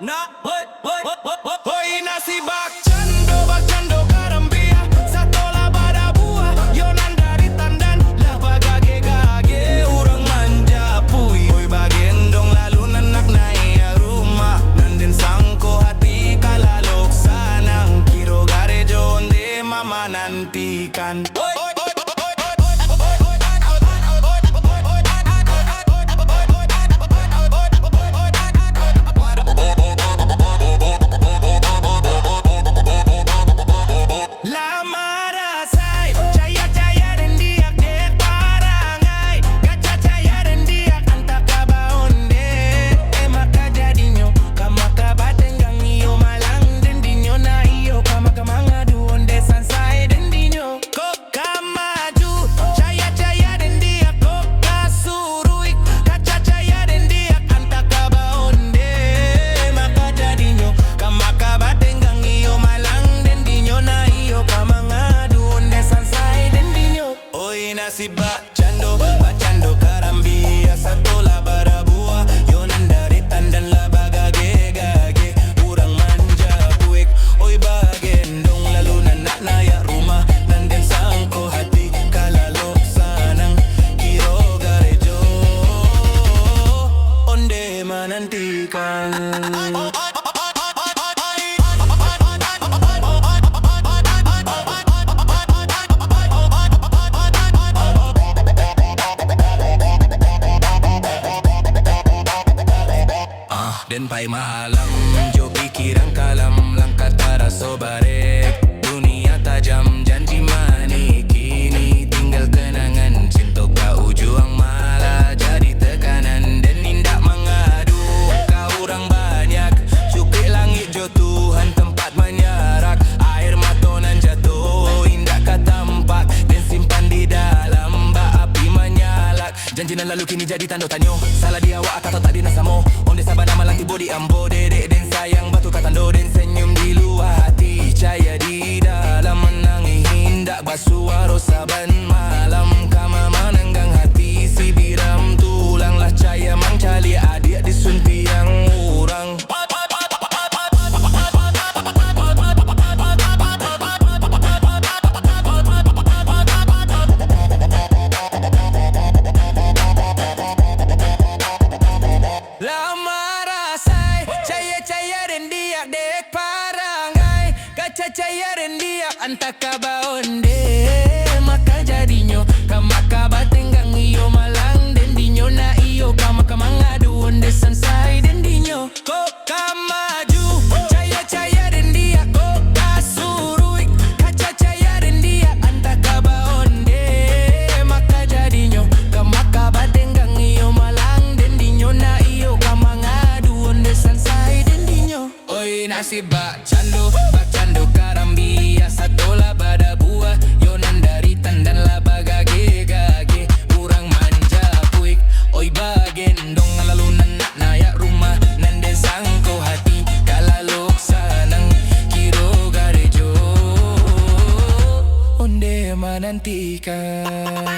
Hoy nasi bakcando karambia satola pada buah yonan dari tandan lah bagage urang manja pui hoy bagendong lalu nanak naya rumah nandin sangko hati kalalok sanang kiro garejo onde mama nantikan. Nasi bakcando karambia satola bara buah yonan dari tandan lah bagage urang manja buik oi bagendong lalu nanak naya rumah nanden sangko hati kalalok sanang kiro garejo onde manantikan. Den pai malam jo pikiran kalam langkah tara sobarek dunia tajam janji manis kini tinggal kenangan cinta kau juang malah jadi tekanan dan indak mengadu kau orang banyak cupik langit jo Tuhan tempat menyarak air matonan jatuh indak katampak dan simpan di dalam bak api menyalak janji nan lalu kini jadi tanda tanyo salah dia awak atau tak dinasamo onde sabar nama lanti bodi ambo dedek den sayang batu katando den senyum di luar hati cahaya di dalam menangis hindak basuaro saban malam kama menenggang hati si biram tulanglah cahaya mangcali adik disunti yang urang. Cahaya dan dia antaka baonde maka jadinya kamaka batenggang iyo malang den dinyo na iyo kamaka mangadu onde sansai den dinyo ko kamaju cahaya dan dia ko kasurui kaca cahaya dan dia antaka baonde maka jadinya kamaka batenggang iyo malang den dinyo na iyo kamangadu onde sansai den dinyo oi nasi bakcando karambia satola pada buah yonan dari tandan lah bagage urang manja puik oi bagendong lalu nanak naya rumah nanden sangko hati kalalok sanang kiro garejo onde manantikan.